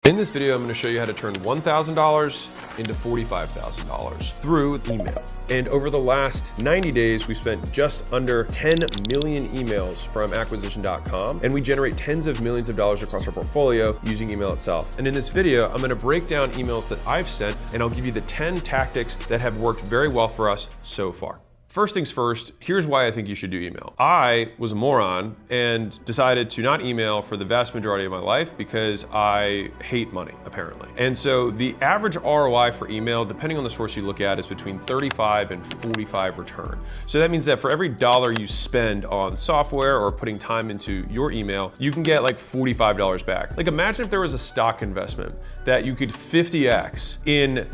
In this video, I'm going to show you how to turn $1,000 into $45,000 through email. And over the last 90 days, we spent just under 10 million emails from acquisition.com, and we generate tens of millions of dollars across our portfolio using email itself. And in this video, I'm going to break down emails that I've sent, and I'll give you the 10 tactics that have worked very well for us so far. First things first, here's why I think you should do email. I was a moron and decided to not email for the vast majority of my life because I hate money, apparently. And so the average ROI for email, depending on the source you look at, is between 35 and 45 return. So that means that for every dollar you spend on software or putting time into your email, you can get like $45 back. Like imagine if there was a stock investment that you could 50x in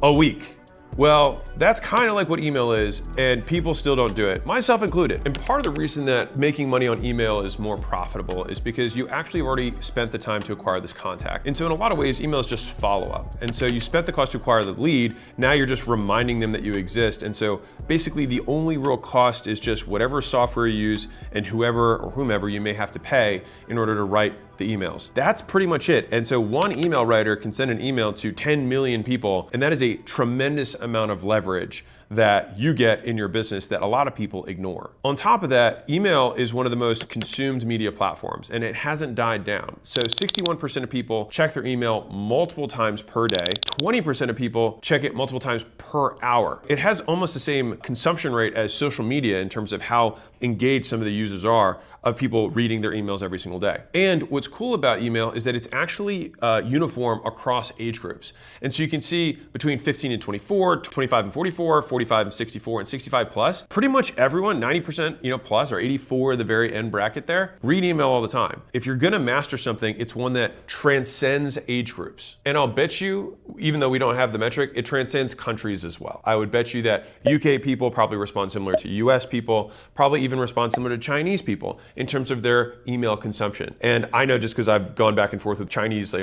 a week. Well, that's kind of like what email is, and people still don't do it, myself included. And part of the reason that making money on email is more profitable is because you actually have already spent the time to acquire this contact. And so in a lot of ways, email is just follow-up. And so you spent the cost to acquire the lead, now you're just reminding them that you exist. And so basically the only real cost is just whatever software you use and whoever or whomever you may have to pay in order to write the emails. That's pretty much it. And so one email writer can send an email to 10 million people, and that is a tremendous amount of leverage that you get in your business that a lot of people ignore. On top of that, email is one of the most consumed media platforms, and it hasn't died down. So 61% of people check their email multiple times per day. 20% of people check it multiple times per hour. It has almost the same consumption rate as social media in terms of how engaged some of the users are of people reading their emails every single day. And what's cool about email is that it's actually uniform across age groups. And so you can see between 15 and 24, 25 and 44, 45 and 64, and 65 plus, pretty much everyone, 90% plus, or 84 at the very end bracket there, read email all the time. If you're gonna master something, it's one that transcends age groups. And I'll bet you, even though we don't have the metric, it transcends countries as well. I would bet you that UK people probably respond similar to US people, probably even respond similar to Chinese people in terms of their email consumption. And I know just because I've gone back and forth with Chinese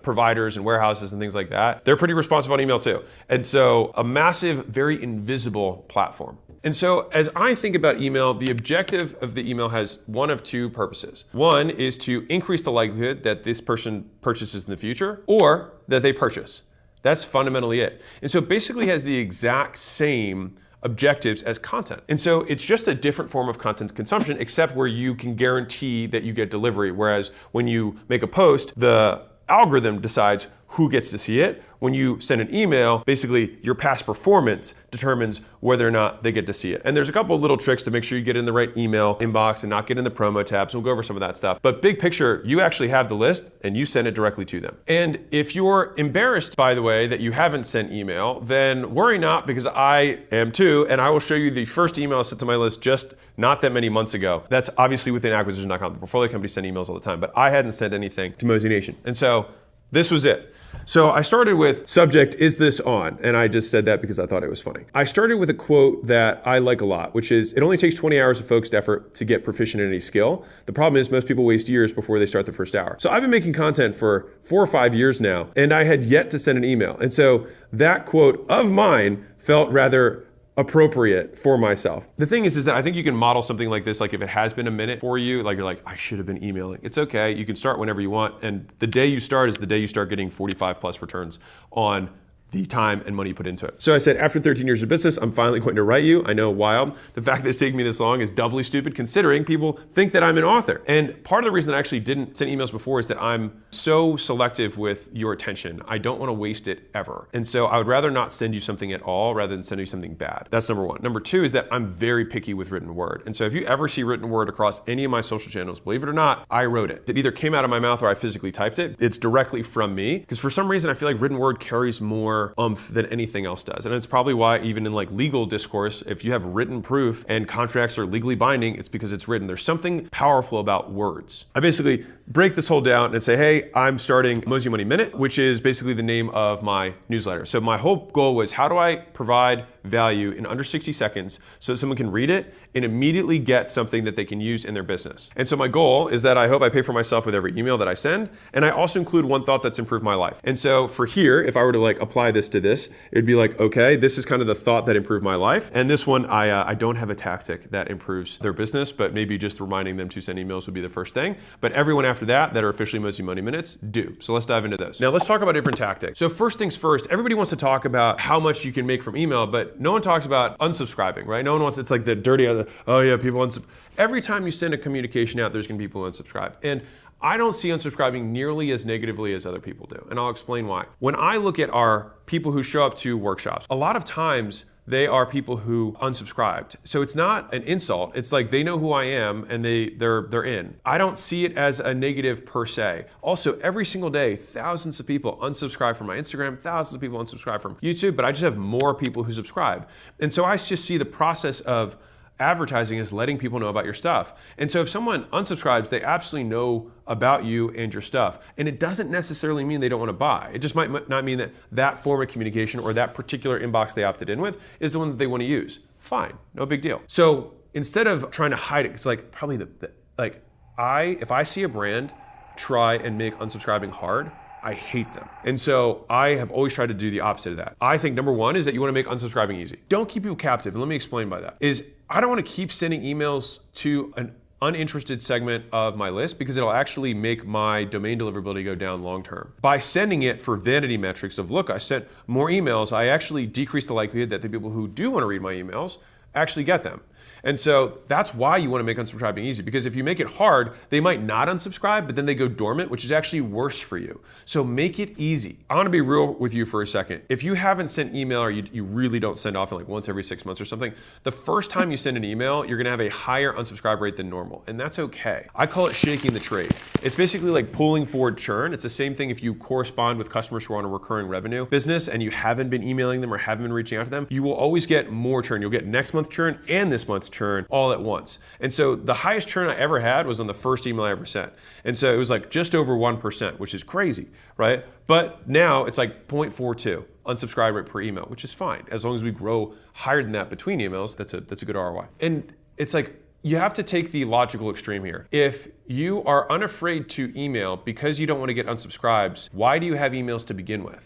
providers and warehouses and things like that, they're pretty responsive on email too. And so a massive, very invisible platform. And so as I think about email, the objective of the email has one of two purposes. One is to increase the likelihood that this person purchases in the future or that they purchase. That's fundamentally it. And so it basically has the exact same objectives as content. And so it's just a different form of content consumption, except where you can guarantee that you get delivery. Whereas when you make a post, the algorithm decides who gets to see it. When you send an email, basically your past performance determines whether or not they get to see it. And there's a couple of little tricks to make sure you get in the right email inbox and not get in the promo tabs. We'll go over some of that stuff. But big picture, you actually have the list and you send it directly to them. And if you're embarrassed, by the way, that you haven't sent email, then worry not, because I am too. And I will show you the first email I sent to my list just not that many months ago. That's obviously within acquisition.com. The portfolio companies send emails all the time, but I hadn't sent anything to Mosey Nation. And so this was it. So I started with subject, is this on? And I just said that because I thought it was funny. I started with a quote that I like a lot, which is, it only takes 20 hours of focused effort to get proficient in any skill. The problem is most people waste years before they start the first hour. So I've been making content for 4 or 5 years now, and I had yet to send an email. And so that quote of mine felt rather appropriate for myself. The thing is that I think you can model something like this, like if it has been a minute for you, like you're like, I should have been emailing. It's okay, you can start whenever you want, and the day you start is the day you start getting 45 plus returns on the time and money you put into it. So I said, after 13 years of business, I'm finally going to write you. I know, wild. The fact that it's taking me this long is doubly stupid considering people think that I'm an author. And part of the reason that I actually didn't send emails before is that I'm so selective with your attention. I don't want to waste it ever. And so I would rather not send you something at all rather than send you something bad. That's number one. Number two is that I'm very picky with written word. And so if you ever see written word across any of my social channels, believe it or not, I wrote it. It either came out of my mouth or I physically typed it. It's directly from me, because for some reason I feel like written word carries more than anything else does. And it's probably why even in like legal discourse, if you have written proof and contracts are legally binding, it's because it's written. There's something powerful about words. I basically break this whole down and say, hey, I'm starting Mosey Money Minute, which is basically the name of my newsletter. So my whole goal was, how do I provide value in under 60 seconds so that someone can read it and immediately get something that they can use in their business. And so my goal is that I hope I pay for myself with every email that I send, and I also include one thought that's improved my life. And so for here, if I were to like apply this to this, it'd be like, okay, this is kind of the thought that improved my life. And this one, I don't have a tactic that improves their business, but maybe just reminding them to send emails would be the first thing. But everyone after that are officially Mostly Money Minutes do. So let's dive into those. Now let's talk about different tactics. So first things first, everybody wants to talk about how much you can make from email, but no one talks about unsubscribing, right? No one wants, it's like the dirty, oh yeah, people unsubscribe. Every time you send a communication out, there's gonna be people who unsubscribe. And I don't see unsubscribing nearly as negatively as other people do, and I'll explain why. When I look at our people who show up to workshops, a lot of times they are people who unsubscribed. So it's not an insult. It's like they know who I am and they're in. I don't see it as a negative per se. Also, every single day, thousands of people unsubscribe from my Instagram, thousands of people unsubscribe from YouTube, but I just have more people who subscribe. And so I just see the process of advertising is letting people know about your stuff. And so if someone unsubscribes, they absolutely know about you and your stuff. And it doesn't necessarily mean they don't want to buy. It just might not mean that that form of communication or that particular inbox they opted in with is the one that they want to use. Fine, no big deal. So instead of trying to hide it, it's like probably if I see a brand try and make unsubscribing hard, I hate them. And so I have always tried to do the opposite of that. I think number one is that you want to make unsubscribing easy. Don't keep people captive. And let me explain by that. I don't want to keep sending emails to an uninterested segment of my list because it'll actually make my domain deliverability go down long term. By sending it for vanity metrics of, look, I sent more emails, I actually decrease the likelihood that the people who do want to read my emails actually get them. And so that's why you want to make unsubscribing easy, because if you make it hard, they might not unsubscribe, but then they go dormant, which is actually worse for you. So make it easy. I want to be real with you for a second. If you haven't sent email or you really don't send often, like once every 6 months or something, the first time you send an email, you're going to have a higher unsubscribe rate than normal. And that's okay. I call it shaking the trade. It's basically like pulling forward churn. It's the same thing if you correspond with customers who are on a recurring revenue business and you haven't been emailing them or haven't been reaching out to them, you will always get more churn. You'll get next month churn and this month's churn all at once. And so the highest churn I ever had was on the first email I ever sent. And so it was like just over 1%, which is crazy, right? But now it's like 0.42 unsubscribe rate per email, which is fine. As long as we grow higher than that between emails, that's a good ROI. And it's like, you have to take the logical extreme here. If you are unafraid to email because you don't want to get unsubscribes, why do you have emails to begin with?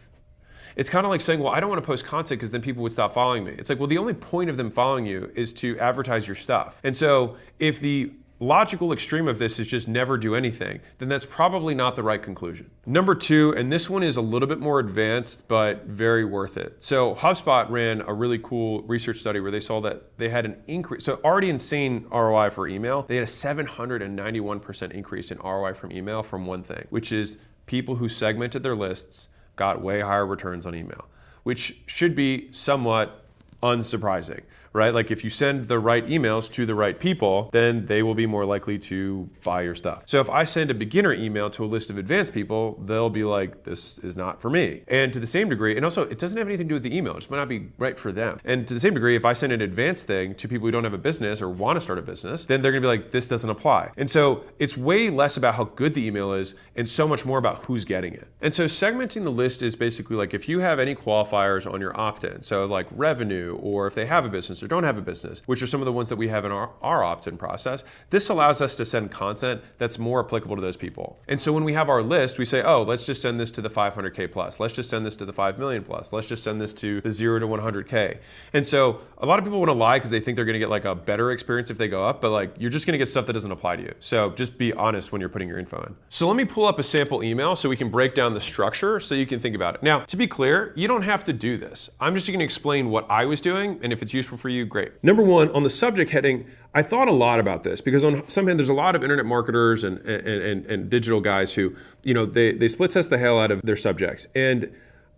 It's kind of like saying, well, I don't want to post content because then people would stop following me. It's like, well, the only point of them following you is to advertise your stuff. And so if the logical extreme of this is just never do anything, then that's probably not the right conclusion. Number two, and this one is a little bit more advanced, but very worth it. So HubSpot ran a really cool research study where they saw that they had an increase. So already insane ROI for email. They had a 791% increase in ROI from email from one thing, which is people who segmented their lists got way higher returns on email, which should be somewhat unsurprising, right? Like if you send the right emails to the right people, then they will be more likely to buy your stuff. So if I send a beginner email to a list of advanced people, they'll be like, this is not for me. And to the same degree, and also it doesn't have anything to do with the email, it just might not be right for them. And to the same degree, if I send an advanced thing to people who don't have a business or want to start a business, then they're gonna be like, this doesn't apply. And so it's way less about how good the email is and so much more about who's getting it. And so segmenting the list is basically like if you have any qualifiers on your opt-in, so like revenue, or if they have a business or don't have a business, which are some of the ones that we have in our opt-in process, this allows us to send content that's more applicable to those people. And so when we have our list, we say, oh, let's just send this to the 500K plus. Let's just send this to the 5 million plus. Let's just send this to the 0 to 100K. And so a lot of people want to lie because they think they're going to get like a better experience if they go up, but like you're just going to get stuff that doesn't apply to you. So just be honest when you're putting your info in. So let me pull up a sample email so we can break down the structure so you can think about it. Now, to be clear, you don't have to do this. I'm just going to explain what I was doing, and if it's useful for you, great. Number one, on the subject heading, I thought a lot about this because on some hand, there's a lot of internet marketers and digital guys who, you know, they split test the hell out of their subjects. And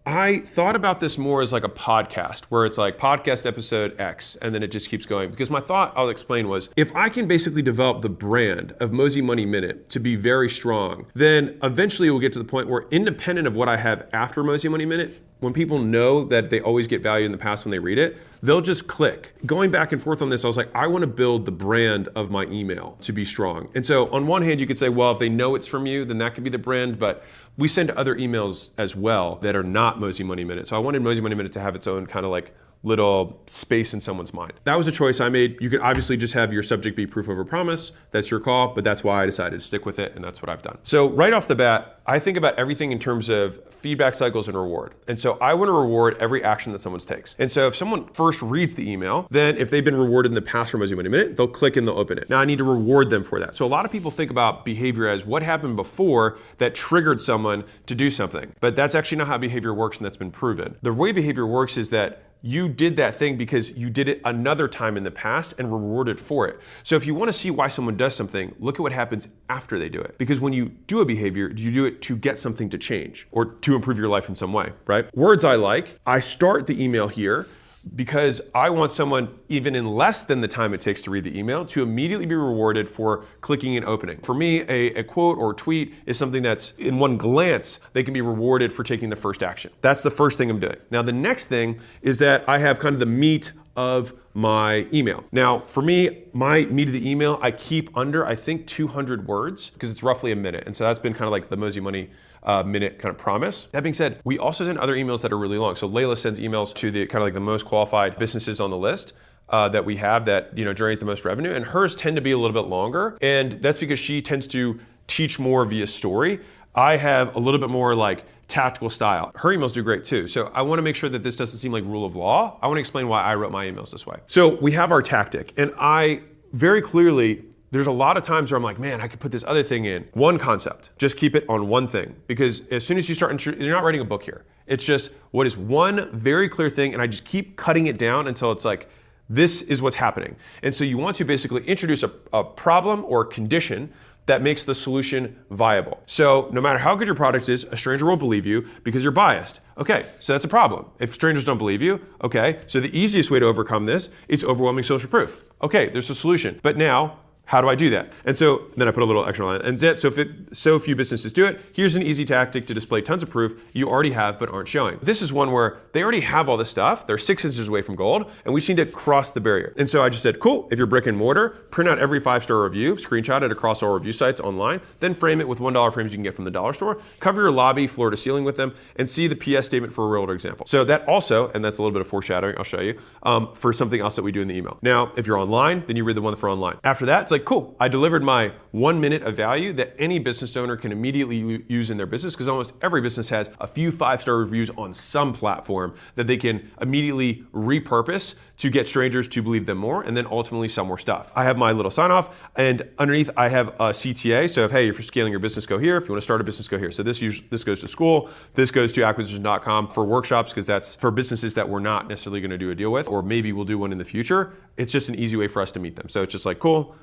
I thought about this more as like a podcast where it's like podcast episode X and then it just keeps going, because my thought, I'll explain, was if I can basically develop the brand of Mosey Money Minute to be very strong, then eventually we'll get to the point where, independent of what I have after Mosey Money Minute, when people know that they always get value in the past when they read it, they'll just click. Going back and forth on this, I was like, I want to build the brand of my email to be strong. And so on one hand, you could say, well, if they know it's from you, then that could be the brand, but we send other emails as well that are not Mosey Money Minute. So I wanted Mosey Money Minute to have its own kind of like little space in someone's mind. That was a choice I made. You could obviously just have your subject be proof over promise. That's your call, but that's why I decided to stick with it, and that's what I've done. So right off the bat, I think about everything in terms of feedback cycles and reward. And so I want to reward every action that someone takes. And so if someone first reads the email, then if they've been rewarded in the past from Mozzie Money Minute, they'll click and they'll open it. Now I need to reward them for that. So a lot of people think about behavior as what happened before that triggered someone to do something. But that's actually not how behavior works, and that's been proven. The way behavior works is that you did that thing because you did it another time in the past and rewarded for it. So if you want to see why someone does something, look at what happens after they do it. Because when you do a behavior, you do it to get something to change or to improve your life in some way, right? Words I like, I start the email here because I want someone, even in less than the time it takes to read the email, to immediately be rewarded for clicking and opening. For me, a quote or tweet is something that's in one glance, they can be rewarded for taking the first action. That's the first thing I'm doing. Now, the next thing is that I have kind of the meat of my email. Now, for me, my meat of the email, I keep under, I think, 200 words because it's roughly a minute. And so that's been kind of like the Mozzie Money minute kind of promise. That being said, we also send other emails that are really long. So Layla sends emails to the kind of like the most qualified businesses on the list that we have that, you know, generate the most revenue, and hers tend to be a little bit longer. And that's because she tends to teach more via story. I have a little bit more like tactical style. Her emails do great too. So I want to make sure that this doesn't seem like rule of law. I want to explain why I wrote my emails this way. So we have our tactic, and I very clearly, there's a lot of times where I'm like, man, I could put this other thing in. One concept, just keep it on one thing. Because as soon as you start, you're not writing a book here. It's just what is one very clear thing, and I just keep cutting it down until it's like, this is what's happening. And so you want to basically introduce a problem or condition that makes the solution viable. So no matter how good your product is, a stranger won't believe you because you're biased. Okay, so that's a problem. If strangers don't believe you, okay, so the easiest way to overcome this is overwhelming social proof. Okay, there's a solution. But now, how do I do that? And so then I put a little extra line. And so few businesses do it, here's an easy tactic to display tons of proof you already have but aren't showing. This is one where they already have all this stuff. They're 6 inches away from gold, and we just need to cross the barrier. And so I just said, cool, if you're brick and mortar, print out every 5-star review, screenshot it across all review sites online, then frame it with $1 frames you can get from the dollar store, cover your lobby floor to ceiling with them, and see the PS statement for a real world example. So that also, and that's a little bit of foreshadowing, I'll show you, for something else that we do in the email. Now, if you're online, then you read the one for online. After that, it's like, cool, I delivered my 1 minute of value that any business owner can immediately use in their business, because almost every business has a few 5-star reviews on some platform that they can immediately repurpose to get strangers to believe them more, and then ultimately sell more stuff. I have my little sign off, and underneath I have a CTA. So if, hey, if you're scaling your business, go here. If you want to start a business, go here. So this goes to school. This goes to acquisition.com for workshops, because that's for businesses that we're not necessarily going to do a deal with, or maybe we'll do one in the future. It's just an easy way for us to meet them. So it's just like, cool,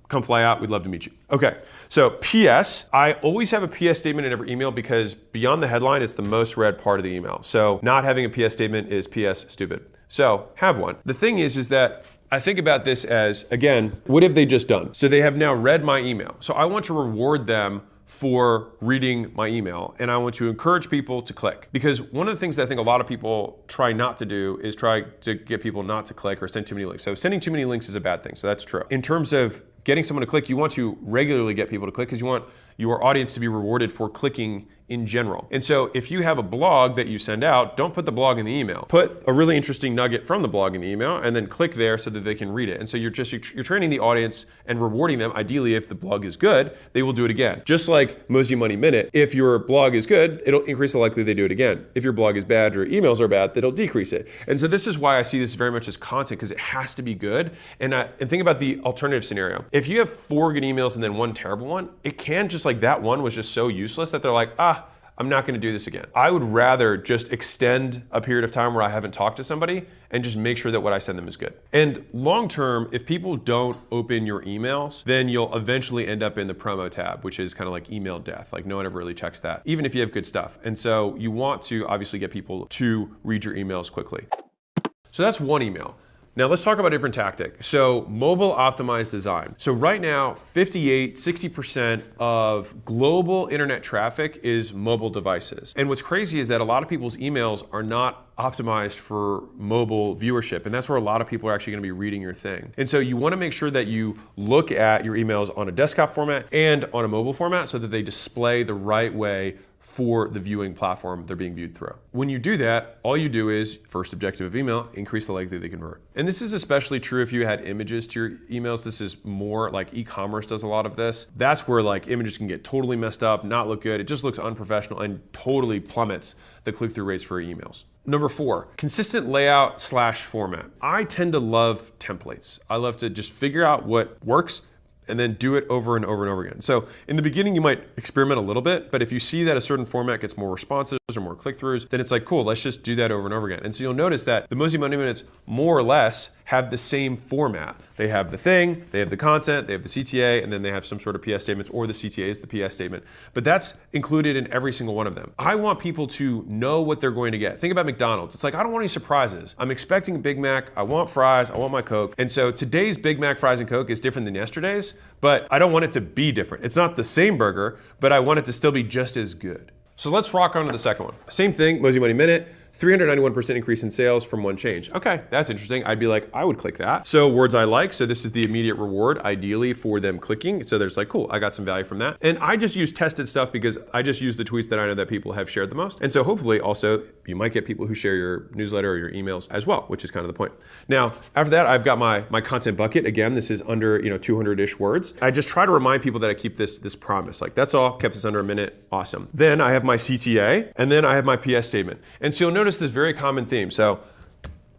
come fly out, we'd love to meet you. Okay, so PS, I always have a PS statement in every email because beyond the headline, it's the most read part of the email. So not having a PS statement is PS stupid. So have one. The thing is that I think about this as, again, what have they just done? So they have now read my email. So I want to reward them for reading my email, and I want to encourage people to click. Because one of the things that I think a lot of people try not to do is try to get people not to click or send too many links. So sending too many links is a bad thing, so that's true. In terms of getting someone to click, you want to regularly get people to click because you want your audience to be rewarded for clicking in general. And so if you have a blog that you send out, don't put the blog in the email. Put a really interesting nugget from the blog in the email and then click there so that they can read it. And so you're training the audience and rewarding them. Ideally, if the blog is good, they will do it again. Just like Mozzie Money Minute, if your blog is good, it'll increase the likelihood they do it again. If your blog is bad or emails are bad, that'll decrease it. And so this is why I see this very much as content, because it has to be good. And think about the alternative scenario. If you have 4 good emails and then 1 terrible one, it can just like that one was just so useless that they're like, I'm not going to do this again. I would rather just extend a period of time where I haven't talked to somebody and just make sure that what I send them is good. And long term, if people don't open your emails, then you'll eventually end up in the promo tab, which is kind of like email death. Like no one ever really checks that, even if you have good stuff. And so you want to obviously get people to read your emails quickly. So that's one email. Now let's talk about a different tactic. So mobile optimized design. So right now, 60% of global internet traffic is mobile devices. And what's crazy is that a lot of people's emails are not optimized for mobile viewership. And that's where a lot of people are actually gonna be reading your thing. And so you wanna make sure that you look at your emails on a desktop format and on a mobile format so that they display the right way for the viewing platform they're being viewed through. When you do that, all you do is, first objective of email, increase the likelihood they convert. And this is especially true if you had images to your emails. This is more like e-commerce does a lot of this. That's where like images can get totally messed up, not look good. It just looks unprofessional and totally plummets the click-through rates for emails. Number 4, consistent layout / format. I tend to love templates. I love to just figure out what works and then do it over and over and over again. So in the beginning, you might experiment a little bit, but if you see that a certain format gets more responses or more click-throughs, then it's like, cool, let's just do that over and over again. And so you'll notice that the Mosey Money Minutes more or less have the same format. They have the thing, they have the content, they have the CTA, and then they have some sort of PS statements, or the CTA is the PS statement. But that's included in every single one of them. I want people to know what they're going to get. Think about McDonald's. It's like, I don't want any surprises. I'm expecting a Big Mac, I want fries, I want my Coke. And so today's Big Mac, fries, and Coke is different than yesterday's, but I don't want it to be different. It's not the same burger, but I want it to still be just as good. So let's rock on to the second one. Same thing, Mosey Money Minute. 391% increase in sales from one change. Okay, that's interesting. I'd be like, I would click that. So words I like, so this is the immediate reward, ideally for them clicking. So there's like, cool, I got some value from that. And I just use tested stuff because I just use the tweets that I know that people have shared the most. And so hopefully also, you might get people who share your newsletter or your emails as well, which is kind of the point. Now, after that, I've got my content bucket. Again, this is under 200-ish words. I just try to remind people that I keep this promise. Like, that's all, kept this under a minute, awesome. Then I have my CTA, and then I have my PS statement. And so you'll notice this very common theme. So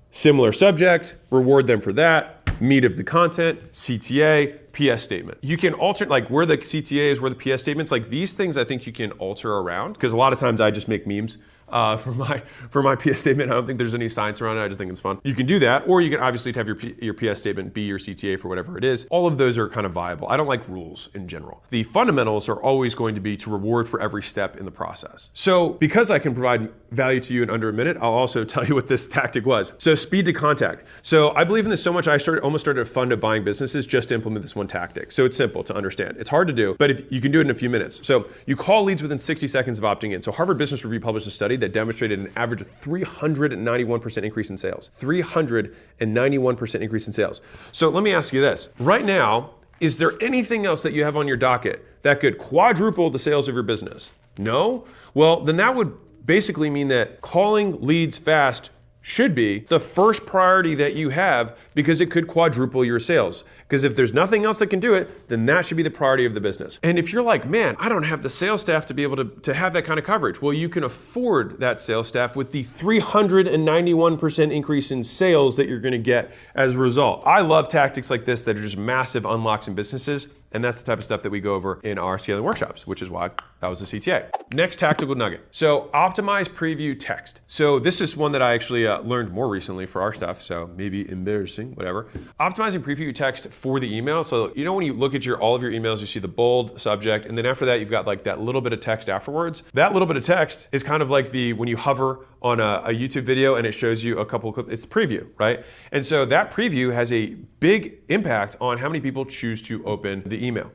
similar subject, reward them for that, meat of the content, CTA, PS statement. You can alter, like where the CTA is, where the PS statements, like these things I think you can alter around, because a lot of times I just make memes for my PS statement. I don't think there's any science around it. I just think it's fun. You can do that, or you can obviously have your PS statement be your CTA for whatever it is. All of those are kind of viable. I don't like rules in general. The fundamentals are always going to be to reward for every step in the process. So because I can provide value to you in under a minute, I'll also tell you what this tactic was. So speed to contact. So I believe in this so much, I almost started a fund of buying businesses just to implement this one tactic. So it's simple to understand. It's hard to do, but if you can do it in a few minutes. So you call leads within 60 seconds of opting in. So Harvard Business Review published a study that demonstrated an average of 391% increase in sales. 391% increase in sales. So let me ask you this. Right now, is there anything else that you have on your docket that could quadruple the sales of your business? No? Well, then that would basically mean that calling leads fast should be the first priority that you have, because it could quadruple your sales. Because if there's nothing else that can do it, then that should be the priority of the business. And if you're like, man, I don't have the sales staff to be able to have that kind of coverage, well, you can afford that sales staff with the 391% increase in sales that you're gonna get as a result. I love tactics like this that are just massive unlocks in businesses. And that's the type of stuff that we go over in our scaling workshops, which is why that was the CTA. Next tactical nugget. So optimize preview text. So this is one that I actually learned more recently for our stuff, so maybe embarrassing, whatever. Optimizing preview text for the email. So when you look at all of your emails, you see the bold subject, and then after that, you've got like that little bit of text afterwards. That little bit of text is kind of like when you hover on a YouTube video and it shows you a couple of clips, it's preview, right? And so that preview has a big impact on how many people choose to open the email.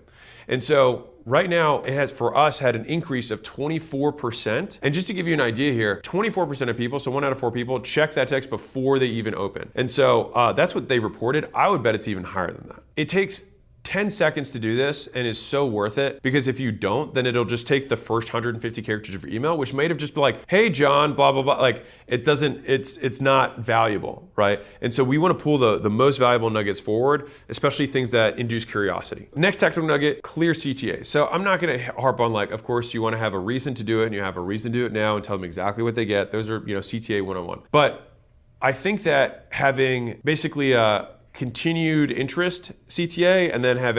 And so right now it has, for us, had an increase of 24%. And just to give you an idea here, 24% of people, so 1 out of 4 people, check that text before they even open. And so that's what they reported. I would bet it's even higher than that. It takes 10 seconds to do this and is so worth it, because if you don't, then it'll just take the first 150 characters of your email, which might have just been like, hey, John, blah, blah, blah. Like it's not valuable, right? And so we want to pull the most valuable nuggets forward, especially things that induce curiosity. Next tactical nugget, clear CTA. So I'm not going to harp on of course you want to have a reason to do it, and you have a reason to do it now and tell them exactly what they get. Those are, CTA 101. But I think that having basically continued interest CTA and then have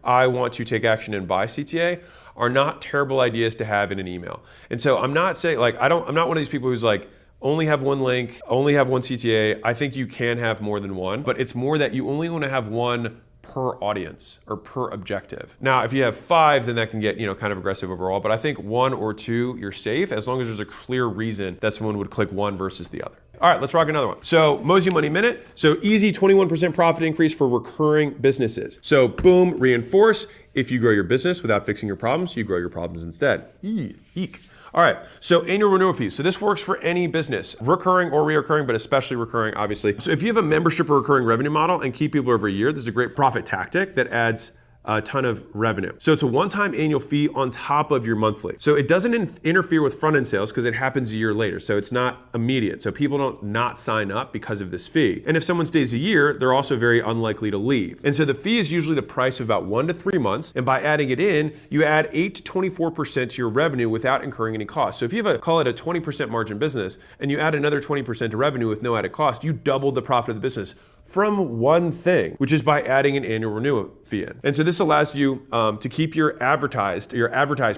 I want to take action and buy CTA are not terrible ideas to have in an email. And so I'm not saying I'm not one of these people who's like, only have one link, only have one CTA. I think you can have more than one, but it's more that you only want to have one per audience or per objective. Now, if you have 5, then that can get, kind of aggressive overall, but I think 1 or 2, you're safe as long as there's a clear reason that someone would click one versus the other. All right, let's rock another one. So Mosey Money Minute. So easy 21% profit increase for recurring businesses. So boom, reinforce. If you grow your business without fixing your problems, you grow your problems instead. Eek. All right, so annual renewal fees. So this works for any business, recurring or reoccurring, but especially recurring, obviously. So if you have a membership or recurring revenue model and keep people over a year, this is a great profit tactic that adds a ton of revenue. So it's a one-time annual fee on top of your monthly. So it doesn't interfere with front-end sales because it happens a year later. So it's not immediate. So people don't not sign up because of this fee. And if someone stays a year, they're also very unlikely to leave. And so the fee is usually the price of about 1 to 3 months. And by adding it in, you add 8 to 24% to your revenue without incurring any cost. So if you have call it a 20% margin business and you add another 20% to revenue with no added cost, you double the profit of the business from one thing, which is by adding an annual renewal fee in. And so this allows you to keep your advertised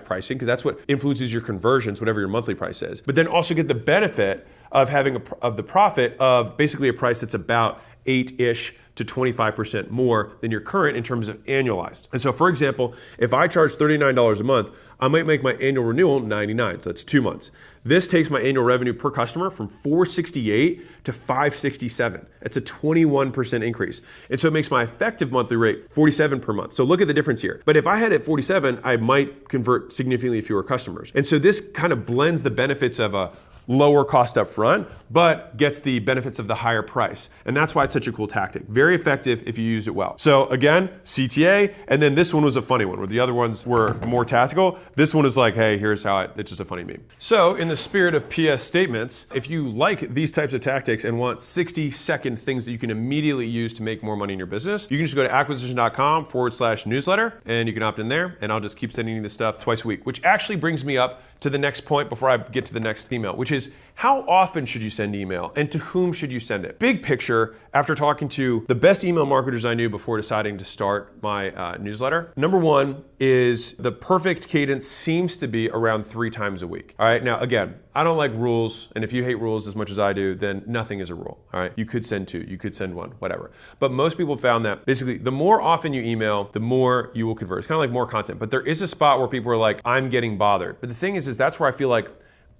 pricing, because that's what influences your conversions, whatever your monthly price is, but then also get the benefit of having the profit of basically a price that's about 8-ish to 25% more than your current in terms of annualized. And so for example, if I charge $39 a month, I might make my annual renewal $99, so that's 2 months. This takes my annual revenue per customer from $468 to $567. That's a 21% increase. And so it makes my effective monthly rate $47 per month. So look at the difference here. But if I had it at $47, I might convert significantly fewer customers. And so this kind of blends the benefits of a lower cost up front, but gets the benefits of the higher price. And that's why it's such a cool tactic. Very effective if you use it well. So again, CTA, and then this one was a funny one, where the other ones were more tactical. This one is like, hey, here's how it's just a funny meme. So in the spirit of PS statements, if you like these types of tactics and want 60-second things that you can immediately use to make more money in your business, you can just go to acquisition.com/newsletter and you can opt in there, and I'll just keep sending you this stuff twice a week, which actually brings me up to the next point before I get to the next email, which is how often should you send email and to whom should you send it? Big picture, after talking to the best email marketers I knew before deciding to start my newsletter, number one is the perfect cadence seems to be around 3 times a week. All right, now again, I don't like rules, and if you hate rules as much as I do, then nothing is a rule. All right, you could send 2, you could send 1, whatever. But most people found that basically the more often you email, the more you will convert. It's kind of like more content, but there is a spot where people are like, I'm getting bothered. But the thing is that's where I feel like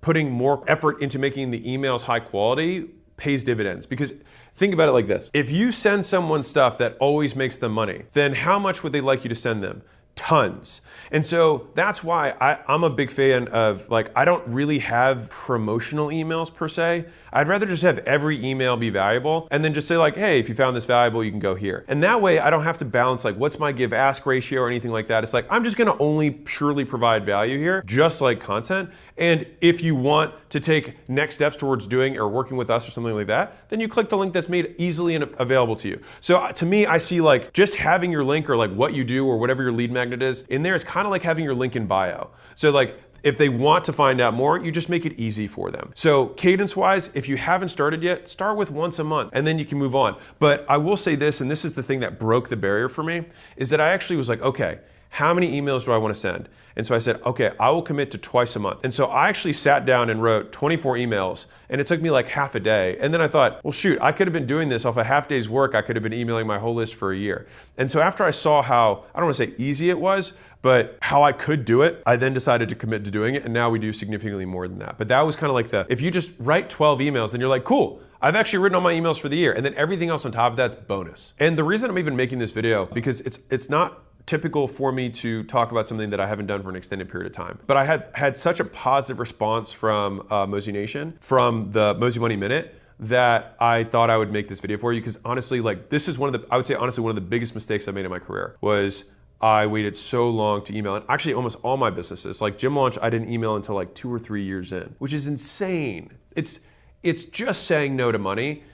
putting more effort into making the emails high quality pays dividends. Because think about it like this. If you send someone stuff that always makes them money, then how much would they like you to send them? Tons. And so that's why I'm a big fan of, like, I don't really have promotional emails per se. I'd rather just have every email be valuable and then just say like, hey, if you found this valuable, you can go here. And that way I don't have to balance like what's my give ask ratio or anything like that. It's like, I'm just gonna only purely provide value here, just like content. And if you want to take next steps towards doing or working with us or something like that, then you click the link that's made easily and available to you. So to me, I see like just having your link or like what you do or whatever your lead magnet is in there is kind of like having your link in bio. So like if they want to find out more, you just make it easy for them. So cadence-wise, if you haven't started yet, start with once a month and then you can move on. But I will say this, and this is the thing that broke the barrier for me, is that I actually was like, okay, how many emails do I want to send? And so I said, okay, I will commit to twice a month. And so I actually sat down and wrote 24 emails, and it took me like half a day. And then I thought, well, shoot, I could have been doing this off a half day's work. I could have been emailing my whole list for a year. And so after I saw how, I don't want to say easy it was, but how I could do it, I then decided to commit to doing it. And now we do significantly more than that. But that was kind of like if you just write 12 emails and you're like, cool, I've actually written all my emails for the year. And then everything else on top of that's bonus. And the reason I'm even making this video, because it's not typical for me to talk about something that I haven't done for an extended period of time. But I had such a positive response from Mosey Nation, from the Mosey Money Minute, that I thought I would make this video for you. Because honestly, like this is I would say honestly, one of the biggest mistakes I made in my career was I waited so long to email. And actually almost all my businesses, like Gym Launch, I didn't email until like 2 or 3 years in, which is insane. It's just saying no to money.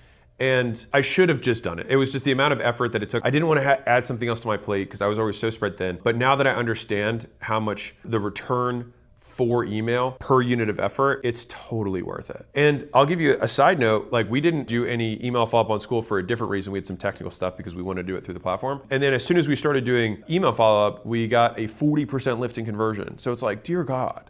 And I should have just done it. It was just the amount of effort that it took. I didn't want to add something else to my plate because I was always so spread thin. But now that I understand how much the return for email per unit of effort, it's totally worth it. And I'll give you a side note, like we didn't do any email follow-up on school for a different reason. We had some technical stuff because we wanted to do it through the platform. And then as soon as we started doing email follow-up, we got a 40% lift in conversion. So it's like, dear God.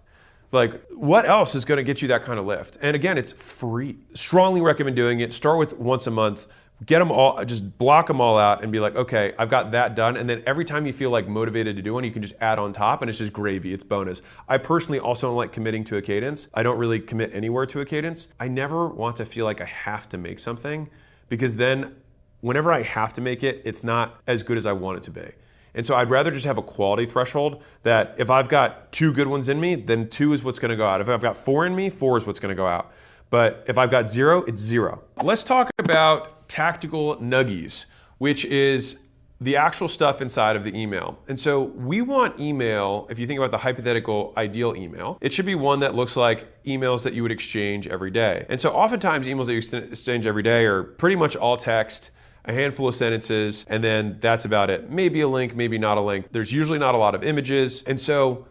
Like, what else is gonna get you that kind of lift? And again, it's free. Strongly recommend doing it. Start with once a month. Get them all, just block them all out and be like, okay, I've got that done. And then every time you feel like motivated to do one, you can just add on top and it's just gravy, it's bonus. I personally also don't like committing to a cadence. I don't really commit anywhere to a cadence. I never want to feel like I have to make something because then whenever I have to make it, it's not as good as I want it to be. And so I'd rather just have a quality threshold that if I've got 2 good ones in me, then 2 is what's gonna go out. If I've got 4 in me, 4 is what's gonna go out. But if I've got 0, it's 0. Let's talk about tactical nuggies, which is the actual stuff inside of the email. And so we want email, if you think about the hypothetical ideal email, it should be one that looks like emails that you would exchange every day. And so oftentimes emails that you exchange every day are pretty much all text, a handful of sentences, and then that's about it. Maybe a link, maybe not a link. There's usually not a lot of images. And so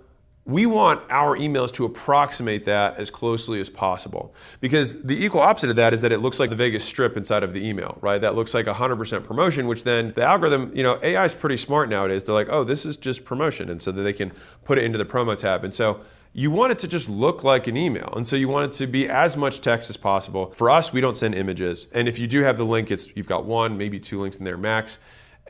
we want our emails to approximate that as closely as possible, because the equal opposite of that is that it looks like the Vegas Strip inside of the email, right? That looks like 100% promotion, which then the algorithm, AI is pretty smart nowadays. They're like, oh, this is just promotion. And so that they can put it into the promo tab. And so you want it to just look like an email. And so you want it to be as much text as possible. For us, we don't send images. And if you do have the link, you've got one, maybe two links in there max.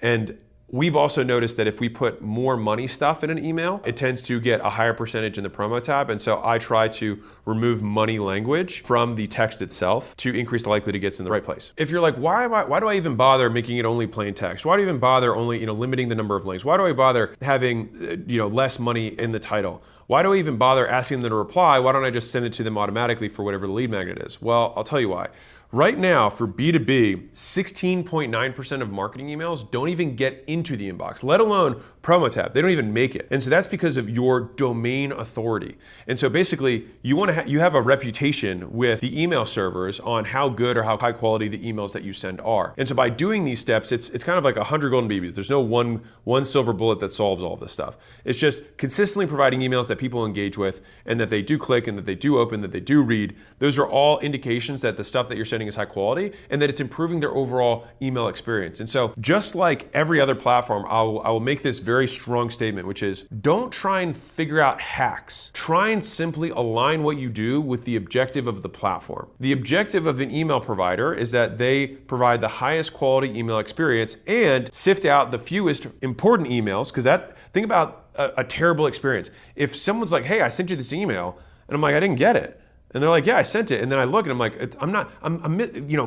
And we've also noticed that if we put more money stuff in an email, it tends to get a higher percentage in the promo tab. And so I try to remove money language from the text itself to increase the likelihood it gets in the right place. If you're like, why do I even bother making it only plain text? Why do I even bother only limiting the number of links? Why do I bother having less money in the title? Why do I even bother asking them to reply? Why don't I just send it to them automatically for whatever the lead magnet is? Well, I'll tell you why. Right now, for B2B, 16.9% of marketing emails don't even get into the inbox, let alone promo tab. They don't even make it. And so that's because of your domain authority. And so basically, you have a reputation with the email servers on how good or how high quality the emails that you send are. And so by doing these steps, it's kind of like 100 golden babies. There's no one silver bullet that solves all this stuff. It's just consistently providing emails that people engage with and that they do click and that they do open, that they do read. Those are all indications that the stuff that you're sending is high quality and that it's improving their overall email experience. And so just like every other platform, I will make this very strong statement, which is don't try and figure out hacks. Try and simply align what you do with the objective of the platform. The objective of an email provider is that they provide the highest quality email experience and sift out the fewest important emails, because think about a terrible experience. If someone's like, hey, I sent you this email, and I'm like, I didn't get it. And they're like, yeah, I sent it. And then I look and I'm like,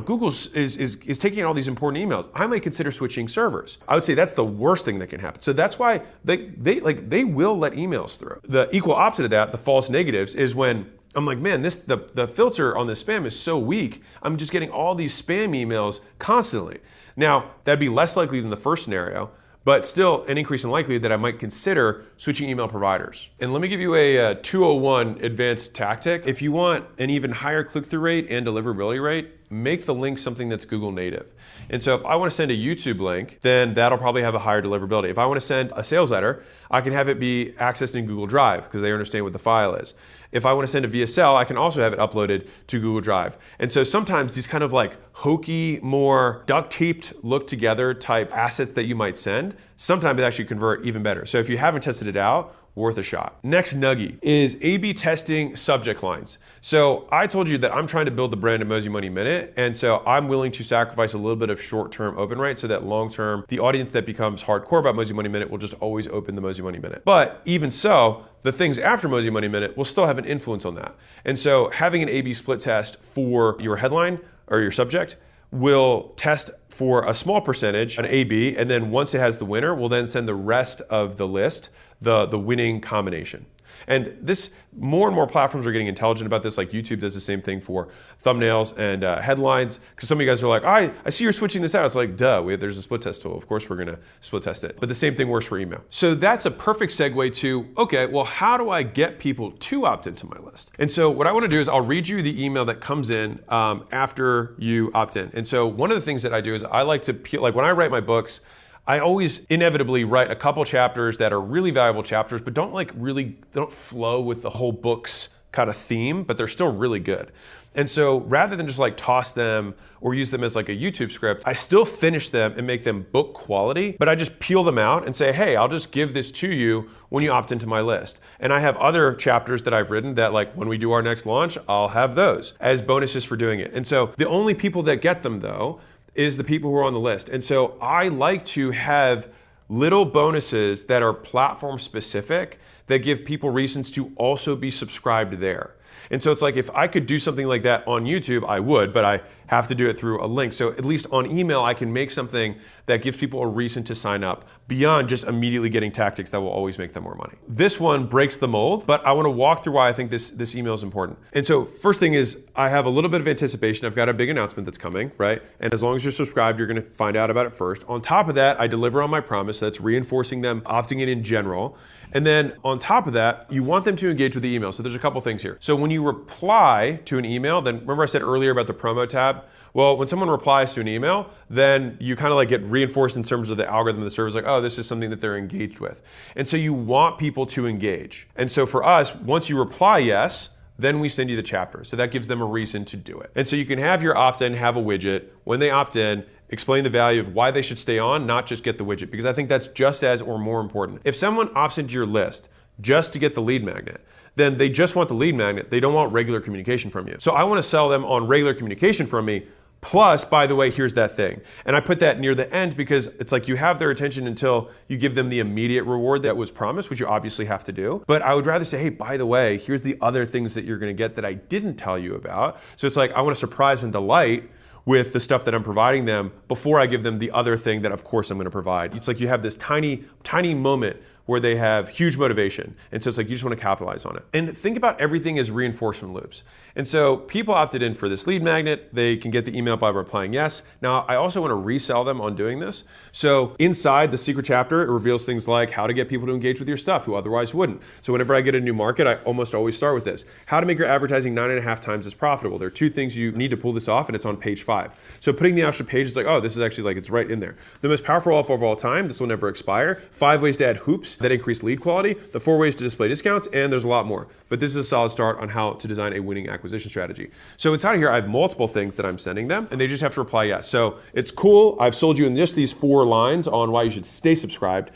Google is taking all these important emails. I might consider switching servers. I would say that's the worst thing that can happen. So that's why they will let emails through. The equal opposite of that, the false negatives, is when I'm like, man, the filter on this spam is so weak. I'm just getting all these spam emails constantly. Now, that'd be less likely than the first scenario, but still an increase in likelihood that I might consider switching email providers. And let me give you a 201 advanced tactic. If you want an even higher click-through rate and deliverability rate, make the link something that's Google native. And so if I want to send a YouTube link, then that'll probably have a higher deliverability. If I want to send a sales letter, I can have it be accessed in Google Drive because they understand what the file is. If I want to send a VSL, I can also have it uploaded to Google Drive. And so sometimes these kind of like hokey, more duct taped look together type assets that you might send, sometimes it actually convert even better. So if you haven't tested it out, worth a shot. Next nugget is A/B testing subject lines. So I told you that I'm trying to build the brand of Mosey Money Minute, and so I'm willing to sacrifice a little bit of short-term open rate so that long-term, the audience that becomes hardcore about Mosey Money Minute will just always open the Mosey Money Minute. But even so, the things after Mosey Money Minute will still have an influence on that. And so having an A/B split test for your headline or your subject will test for a small percentage, an A/B, and then once it has the winner, we'll then send the rest of the list, the winning combination. And this, more and more platforms are getting intelligent about this, like YouTube does the same thing for thumbnails and headlines, because some of you guys are like, I see you're switching this out. It's like, duh, there's a split test tool. Of course we're gonna split test it. But the same thing works for email. So that's a perfect segue to, okay, well, how do I get people to opt into my list? And so what I wanna do is I'll read you the email that comes in after you opt in. And so one of the things that I do is I like to peel, like when I write my books, I always inevitably write a couple chapters that are really valuable chapters, but they don't flow with the whole book's kind of theme, but they're still really good. And so rather than just like toss them or use them as like a YouTube script, I still finish them and make them book quality, but I just peel them out and say, hey, I'll just give this to you when you opt into my list. And I have other chapters that I've written that like when we do our next launch, I'll have those as bonuses for doing it. And so the only people that get them though, is the people who are on the list. And so I like to have little bonuses that are platform specific that give people reasons to also be subscribed there. And so it's like if I could do something like that on YouTube, I would, but have to do it through a link. So at least on email, I can make something that gives people a reason to sign up beyond just immediately getting tactics that will always make them more money. This one breaks the mold, but I want to walk through why I think this email is important. And so first thing is I have a little bit of anticipation. I've got a big announcement that's coming, right? And as long as you're subscribed, you're going to find out about it first. On top of that, I deliver on my promise. That's reinforcing them opting in general. And then on top of that, you want them to engage with the email. So there's a couple things here. So when you reply to an email, then remember I said earlier about the promo tab? Well, when someone replies to an email, then you kind of like get reinforced in terms of the algorithm of the server, like, oh, this is something that they're engaged with. And so you want people to engage. And so for us, once you reply yes, then we send you the chapter. So that gives them a reason to do it. And so you can have your opt-in have a widget. When they opt in, explain the value of why they should stay on, not just get the widget, because I think that's just as or more important. If someone opts into your list just to get the lead magnet, then they just want the lead magnet. They don't want regular communication from you. So I want to sell them on regular communication from me. Plus, by the way, here's that thing. And I put that near the end because it's like you have their attention until you give them the immediate reward that was promised, which you obviously have to do. But I would rather say, hey, by the way, here's the other things that you're going to get that I didn't tell you about. So it's like I want to surprise and delight with the stuff that I'm providing them before I give them the other thing that of course I'm going to provide. It's like you have this tiny moment where they have huge motivation. And so it's like you just want to capitalize on it. And think about everything as reinforcement loops. And so people opted in for this lead magnet. They can get the email by replying yes. Now, I also want to resell them on doing this. So inside the secret chapter, it reveals things like how to get people to engage with your stuff who otherwise wouldn't. So whenever I get a new market, I almost always start with this. How to make your advertising 9.5 times as profitable. There are 2 things you need to pull this off, and it's on page 5. So putting the actual page is like, oh, this is actually like, it's right in there. The most powerful offer of all time, this will never expire. 5 ways to add hoops that increase lead quality, the 4 ways to display discounts, and there's a lot more. But this is a solid start on how to design a winning acquisition strategy. So inside of here, I have multiple things that I'm sending them, and they just have to reply yes. So it's cool. I've sold you in just these 4 lines on why you should stay subscribed.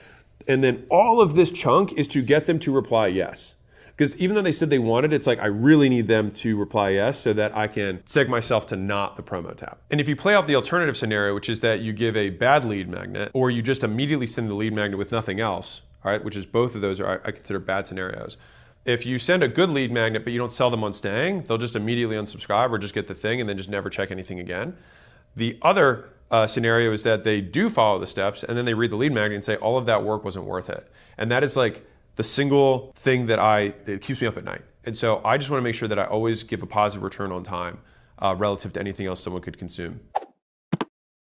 And then all of this chunk is to get them to reply yes. Because even though they said they wanted it, it's like I really need them to reply yes so that I can seg myself to not the promo tab. And if you play out the alternative scenario, which is that you give a bad lead magnet or you just immediately send the lead magnet with nothing else, all right, which is both of those are I consider bad scenarios. If you send a good lead magnet but you don't sell them on staying, they'll just immediately unsubscribe or just get the thing and then just never check anything again. The other scenario is that they do follow the steps and then they read the lead magnet and say all of that work wasn't worth it. And that is like the single thing that keeps me up at night. And so I just want to make sure that I always give a positive return on time relative to anything else someone could consume.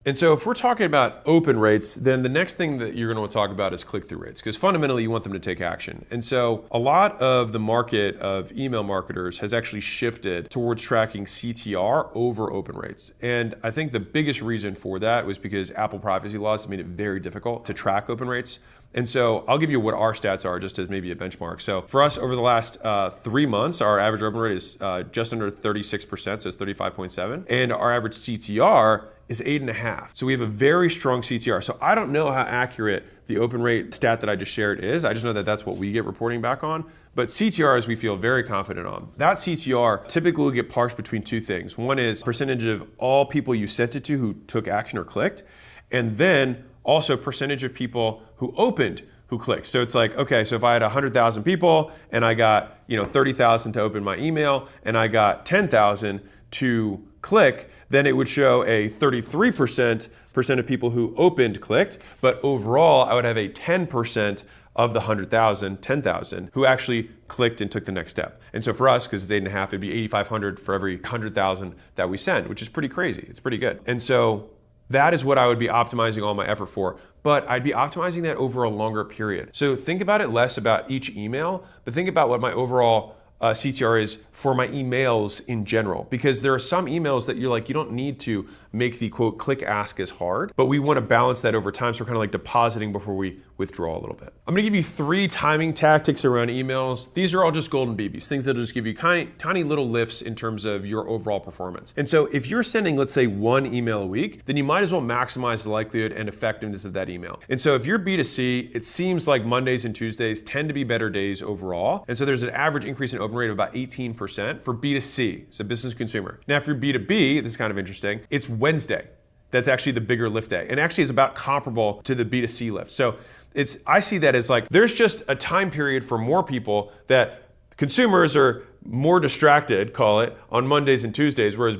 And so if we're talking about open rates, then the next thing that you're going to want to talk about is click-through rates, because fundamentally you want them to take action. And so a lot of the market of email marketers has actually shifted towards tracking CTR over open rates. And I think the biggest reason for that was because Apple privacy laws made it very difficult to track open rates. And so I'll give you what our stats are just as maybe a benchmark. So for us over the last 3 months, our average open rate is just under 36%, so it's 35.7. And our average CTR is 8.5. So we have a very strong CTR. So I don't know how accurate the open rate stat that I just shared is. I just know that that's what we get reporting back on. But CTRs we feel very confident on. That CTR typically will get parsed between 2 things. One is percentage of all people you sent it to who took action or clicked. And then also percentage of people who opened who clicked. So it's like, okay, so if I had 100,000 people and I got 30,000 to open my email and I got 10,000 to click, then it would show a 33% of people who opened clicked, but overall I would have a 10% of the 100,000, 10,000 who actually clicked and took the next step. And so for us, because it's 8.5, it'd be 8,500 for every 100,000 that we send, which is pretty crazy. It's pretty good. And so that is what I would be optimizing all my effort for, but I'd be optimizing that over a longer period. So think about it less about each email, but think about what my overall CTR is for my emails in general, because there are some emails that you're like, you don't need to make the quote click ask as hard, but we want to balance that over time. So we're kind of like depositing before we withdraw a little bit. I'm going to give you 3 timing tactics around emails. These are all just golden BBs, things that'll just give you tiny little lifts in terms of your overall performance. And so if you're sending, let's say 1 email a week, then you might as well maximize the likelihood and effectiveness of that email. And so if you're B2C, it seems like Mondays and Tuesdays tend to be better days overall. And so there's an average increase in open rate of about 18% for B2C, so business consumer. Now, if you're B2B, this is kind of interesting, it's Wednesday. That's actually the bigger lift day. And actually is about comparable to the B2C lift. So I see that as like, there's just a time period for more people that consumers are more distracted, call it, on Mondays and Tuesdays, whereas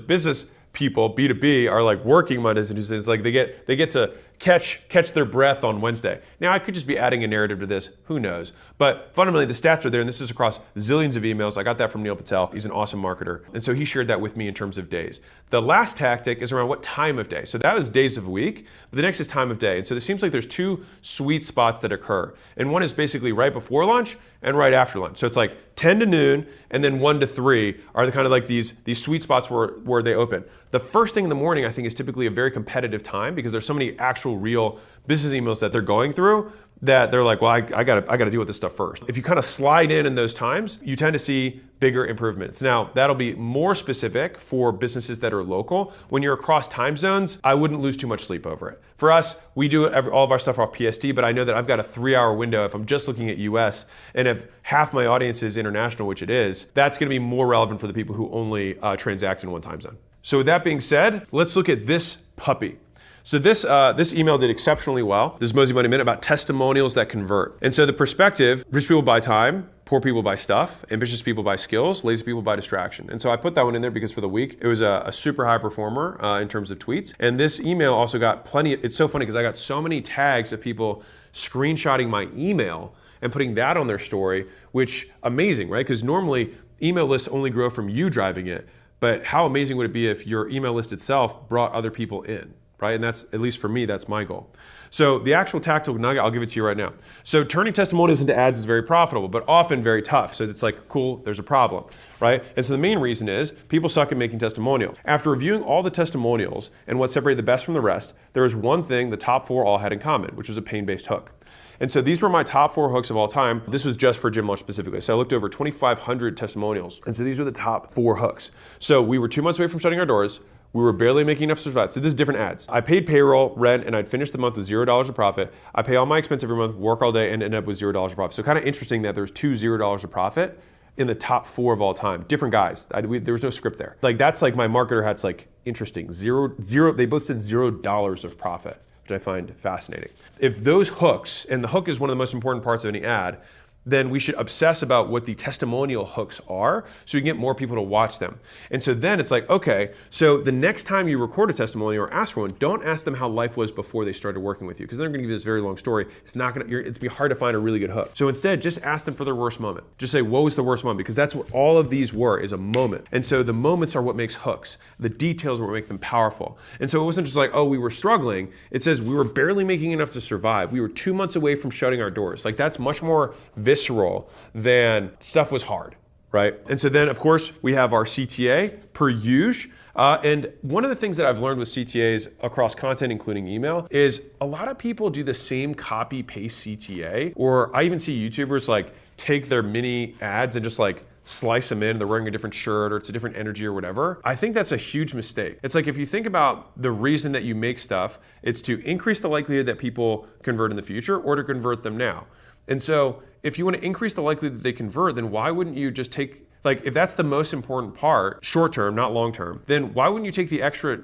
people, B2B, are like working Mondays and Tuesdays. Like they get to catch their breath on Wednesday. Now I could just be adding a narrative to this, who knows? But fundamentally the stats are there, and this is across zillions of emails. I got that from Neil Patel. He's an awesome marketer. And so he shared that with me in terms of days. The last tactic is around what time of day. So that was days of week. The next is time of day. And so it seems like there's two sweet spots that occur. And one is basically right before lunch and right after lunch. So it's like 10 to noon and then 1 to 3 are the kind of like these sweet spots where they open. The first thing in the morning I think is typically a very competitive time because there's so many actual real business emails that they're going through that they're like, well, I gotta deal with this stuff first. If you kind of slide in those times, you tend to see bigger improvements. Now, that'll be more specific for businesses that are local. When you're across time zones, I wouldn't lose too much sleep over it. For us, we do all of our stuff off PST, but I know that I've got a 3-hour window if I'm just looking at US, and if half my audience is international, which it is, that's gonna be more relevant for the people who only transact in one time zone. So with that being said, let's look at this puppy. So this email did exceptionally well. This is Mosey Money Minute about testimonials that convert. And so the perspective, rich people buy time, poor people buy stuff, ambitious people buy skills, lazy people buy distraction. And so I put that one in there because for the week, it was a super high performer in terms of tweets. And this email also got it's so funny because I got so many tags of people screenshotting my email and putting that on their story, which amazing, right? Because normally email lists only grow from you driving it. But how amazing would it be if your email list itself brought other people in? Right? And that's, at least for me, that's my goal. So the actual tactical nugget, I'll give it to you right now. So turning testimonials into ads is very profitable, but often very tough. So it's like, cool, there's a problem, right? And so the main reason is people suck at making testimonials. After reviewing all the testimonials and what separated the best from the rest, there was one thing the top 4 all had in common, which was a pain-based hook. And so these were my top 4 hooks of all time. This was just for Gym Launch specifically. So I looked over 2,500 testimonials. And so these are the top 4 hooks. So we were 2 months away from shutting our doors. We were barely making enough to survive. So this is different ads. I paid payroll, rent, and I'd finish the month with $0 of profit. I pay all my expenses every month, work all day, and end up with $0 of profit. So kind of interesting that there's 2 $0 of profit in the top 4 of all time. Different guys. There was no script there. Like that's like my marketer hat's like interesting. They both said $0 of profit, which I find fascinating. If those hooks, and the hook is one of the most important parts of any ad, then we should obsess about what the testimonial hooks are so we can get more people to watch them. And so then it's like, okay, so the next time you record a testimonial or ask for one, don't ask them how life was before they started working with you, because they're gonna give you this very long story. It's be hard to find a really good hook. So instead, just ask them for their worst moment. Just say, what was the worst moment? Because that's what all of these were, is a moment. And so the moments are what makes hooks. The details are what make them powerful. And so it wasn't just like, oh, we were struggling. It says we were barely making enough to survive. We were 2 months away from shutting our doors. Like that's much more visceral than stuff was hard, right? And so then, of course, we have our CTA per usual. And one of the things that I've learned with CTAs across content, including email, is a lot of people do the same copy paste CTA, or I even see YouTubers like take their mini ads and just like slice them in, they're wearing a different shirt or it's a different energy or whatever. I think that's a huge mistake. It's like if you think about the reason that you make stuff, it's to increase the likelihood that people convert in the future or to convert them now. And so if you want to increase the likelihood that they convert, then why wouldn't you just take, like if that's the most important part, short term, not long term, then why wouldn't you take the extra,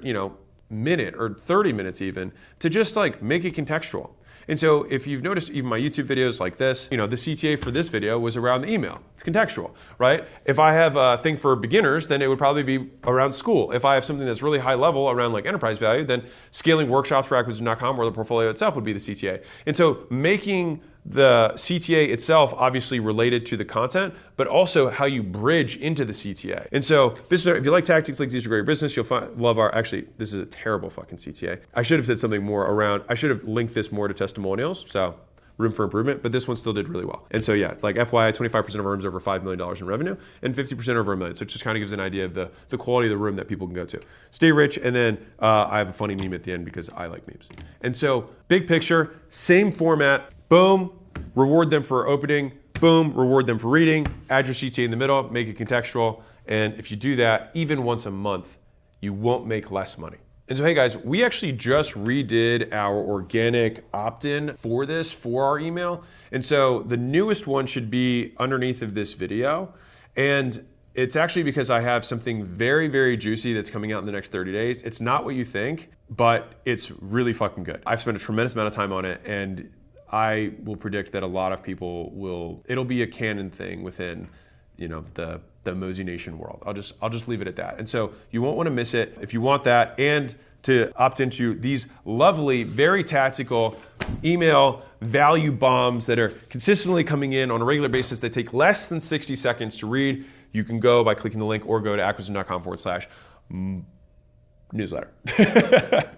minute or 30 minutes even to just like make it contextual? And so if you've noticed even my YouTube videos like this, the CTA for this video was around the email. It's contextual, right? If I have a thing for beginners, then it would probably be around school. If I have something that's really high level around like enterprise value, then scaling workshops for acquisition.com or the portfolio itself would be the CTA. And so making the CTA itself obviously related to the content, but also how you bridge into the CTA. And so if you like tactics like these to grow your business, you'll love actually, this is a terrible fucking CTA. I should have said something more around, I should have linked this more to testimonials. So room for improvement, but this one still did really well. And so yeah, like FYI, 25% of our rooms over $5 million in revenue and 50% over $1 million. So it just kind of gives an idea of the quality of the room that people can go to. Stay rich, and then I have a funny meme at the end because I like memes. And so big picture, same format, boom, reward them for opening, boom, reward them for reading, add your CTA in the middle, make it contextual. And if you do that, even once a month, you won't make less money. And so, hey guys, we actually just redid our organic opt-in for our email. And so the newest one should be underneath of this video. And it's actually because I have something very, very juicy that's coming out in the next 30 days. It's not what you think, but it's really fucking good. I've spent a tremendous amount of time on it, and I will predict that a lot of people it'll be a canon thing within, the the Mosey Nation world. I'll just leave it at that. And so you won't want to miss it. If you want that and to opt into these lovely, very tactical email value bombs that are consistently coming in on a regular basis that take less than 60 seconds to read, you can go by clicking the link or go to acquisition.com/newsletter.